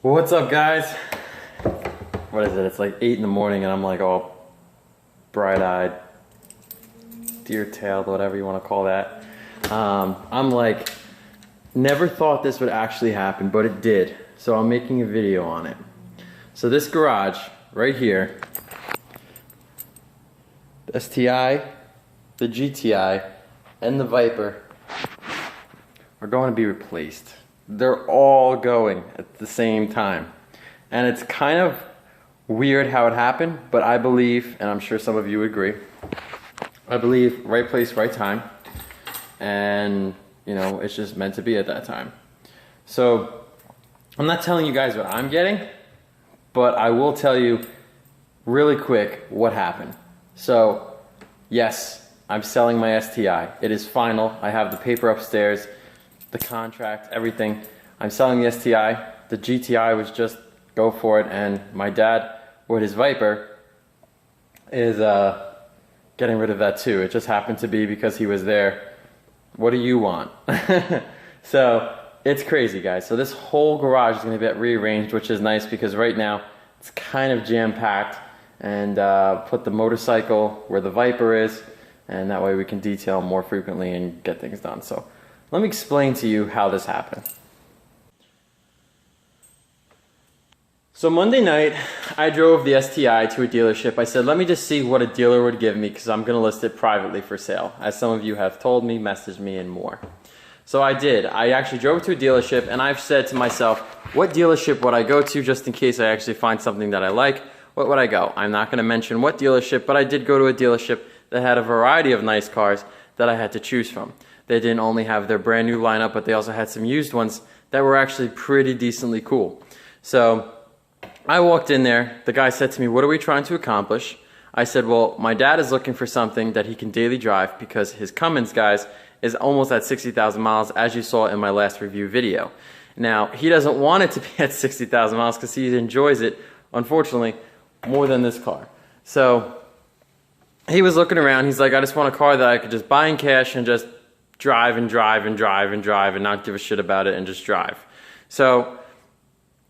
What's up, guys? What is it? It's like 8 in the morning and I'm like all bright-eyed, deer-tailed, whatever you want to call that. I'm like, never thought this would actually happen, but it did. So I'm making a video on it. So this garage right here, the STI, the GTI, and the Viper are going to be replaced. They're all going at the same time. And it's kind of weird how it happened, but I believe, and I'm sure some of you would agree, I believe right place, right time. And, you know, it's just meant to be at that time. So, I'm not telling you guys what I'm getting, but I will tell you really quick what happened. So, yes, I'm selling my STI. It is final. I have the paper upstairs, the contract, everything. I'm selling the STI. The GTI was just go for it, and my dad, with his Viper, is getting rid of that too. It just happened to be because he was there. What do you want? So it's crazy, guys. So this whole garage is going to get rearranged, which is nice because right now it's kind of jam-packed, and put the motorcycle where the Viper is, and that way we can detail more frequently and get things done. So let me explain to you how this happened. So Monday night, I drove the STI to a dealership. I said, let me just see what a dealer would give me because I'm going to list it privately for sale, as some of you have told me, messaged me, and more. So I did. I actually drove to a dealership, and I've said to myself, what dealership would I go to just in case I actually find something that I like? What would I go? I'm not going to mention what dealership, but I did go to a dealership that had a variety of nice cars that I had to choose from. They didn't only have their brand new lineup, but they also had some used ones that were actually pretty decently cool. So I walked in there. The guy said to me, what are we trying to accomplish? I said, well, my dad is looking for something that he can daily drive because his Cummins, guys, is almost at 60,000 miles, as you saw in my last review video. Now, he doesn't want it to be at 60,000 miles because he enjoys it, unfortunately, more than this car. So he was looking around. He's like, I just want a car that I could just buy in cash and just drive and drive and drive and drive and not give a shit about it and just drive. So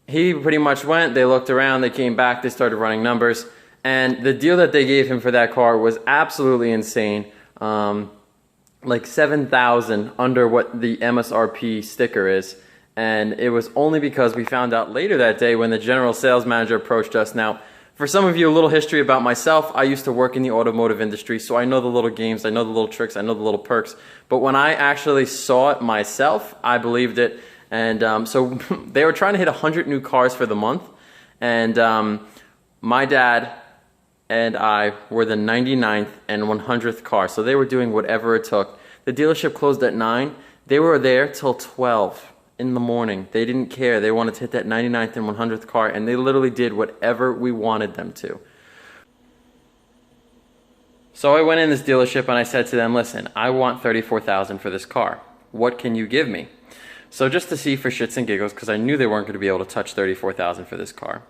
he pretty much went, they looked around, they came back, they started running numbers, and the deal that they gave him for that car was absolutely insane. Like $7,000 under what the MSRP sticker is, and it was only because we found out later that day when the general sales manager approached us. Now, for some of you, a little history about myself. I used to work in the automotive industry, so I know the little games, I know the little tricks, I know the little perks, but when I actually saw it myself, I believed it. And so they were trying to hit 100 new cars for the month, and my dad and I were the 99th and 100th car, so they were doing whatever it took. The dealership closed at 9. They were there till 12 in the morning. They didn't care. They wanted to hit that 99th and 100th car, and they literally did whatever we wanted them to. So I went in this dealership and I said to them, listen, I want $34,000 for this car. What can you give me? So just to see for shits and giggles, because I knew they weren't going to be able to touch $34,000 for this car,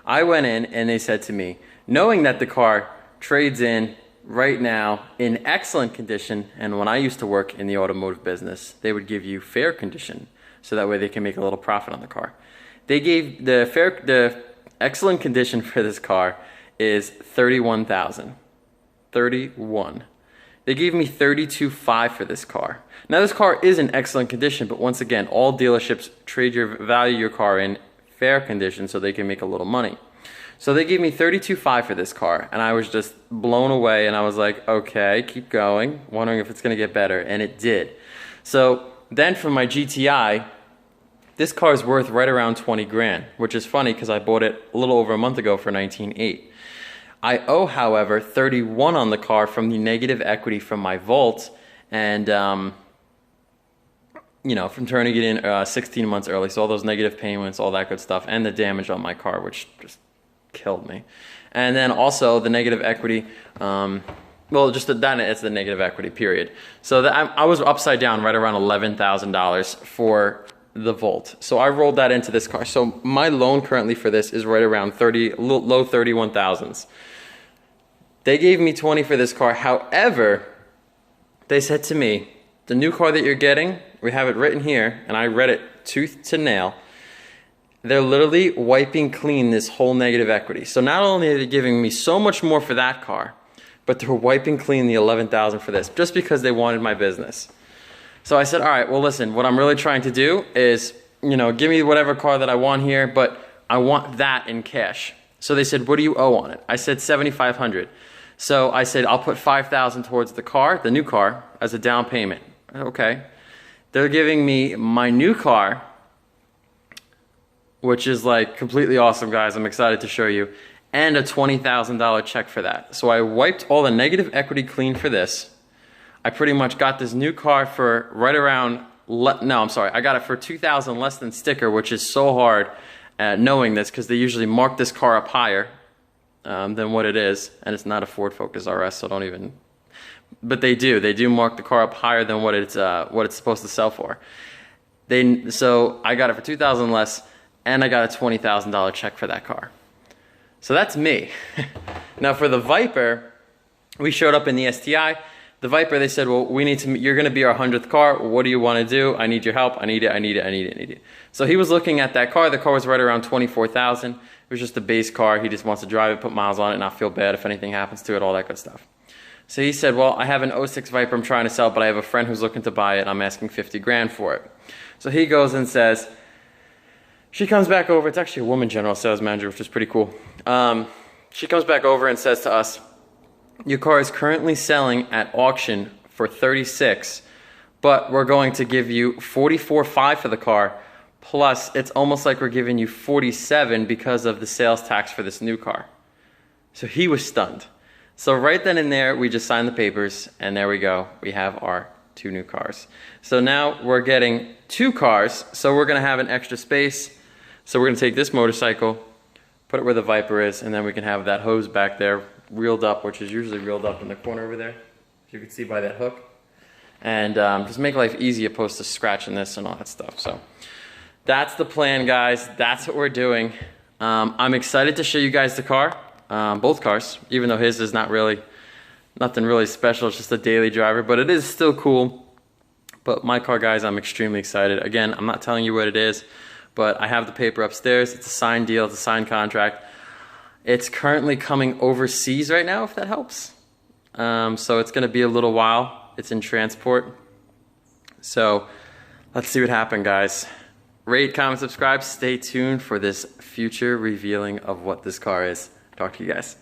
I went in and they said to me, knowing that the car trades in right now in excellent condition, and when I used to work in the automotive business, they would give you fair condition, so that way they can make a little profit on the car. They gave the excellent condition for this car is $31,000. 31. They gave me $32,500 for this car. Now this car is in excellent condition, but once again, all dealerships value your car in fair condition so they can make a little money. So they gave me $32,500 for this car, and I was just blown away, and I was like, okay, keep going, wondering if it's gonna get better, and it did. So then for my GTI, this car is worth right around 20 grand, which is funny because I bought it a little over a month ago for 19.8. I owe, however, 31 on the car from the negative equity from my Volt, and you know, from turning it in 16 months early, so all those negative payments, all that good stuff, and the damage on my car, which just killed me. And then also the negative equity, well, just that it's the negative equity, period. So I was upside down right around $11,000 for the Volt. So I rolled that into this car. So my loan currently for this is right around low 31,000s. They gave me 20 for this car. However, they said to me, the new car that you're getting, we have it written here, and I read it tooth to nail. They're literally wiping clean this whole negative equity. So not only are they giving me so much more for that car, but they're wiping clean the $11,000 for this, just because they wanted my business. So I said, all right, well listen, what I'm really trying to do is, you know, give me whatever car that I want here, but I want that in cash. So they said, what do you owe on it? I said $7,500. So I said, I'll put $5,000 towards the car, the new car, as a down payment. Okay. They're giving me my new car, which is like completely awesome, guys. I'm excited to show you. And a $20,000 check for that. So I wiped all the negative equity clean for this. I pretty much got this new car for right around, no, I'm sorry. I got it for $2,000 less than sticker, which is so hard knowing this, because they usually mark this car up higher than what it is. And it's not a Ford Focus RS, so don't even, but they do mark the car up higher than what it's supposed to sell for. So I got it for $2,000 less, and I got a $20,000 check for that car. So that's me. Now for the Viper, we showed up in the STI. The Viper, they said, well, you're gonna be our 100th car. What do you wanna do? I need your help. I need it. So he was looking at that car. The car was right around $24,000. It was just a base car. He just wants to drive it, put miles on it, not feel bad if anything happens to it, all that good stuff. So he said, well, I have an 06 Viper I'm trying to sell, but I have a friend who's looking to buy it. I'm asking 50 grand for it. So he goes and says, she comes back over. It's actually a woman general sales manager, which is pretty cool. She comes back over and says to us, your car is currently selling at auction for 36, but we're going to give you 44.5 for the car. Plus, it's almost like we're giving you 47 because of the sales tax for this new car. So he was stunned. So right then and there, we just signed the papers, and there we go. We have our 2 new cars. So now we're getting 2 cars, so we're gonna have an extra space. So we're gonna take this motorcycle, put it where the Viper is, and then we can have that hose back there reeled up, which is usually reeled up in the corner over there, as you can see by that hook. And just make life easy opposed to scratching this and all that stuff. So that's the plan, guys. That's what we're doing. I'm excited to show you guys the car, both cars, even though his is nothing really special. It's just a daily driver, but it is still cool. But my car, guys, I'm extremely excited. Again, I'm not telling you what it is, but I have the paper upstairs. It's a signed deal. It's a signed contract. It's currently coming overseas right now, if that helps. So it's going to be a little while. It's in transport. So let's see what happens, guys. Rate, comment, subscribe. Stay tuned for this future revealing of what this car is. Talk to you guys.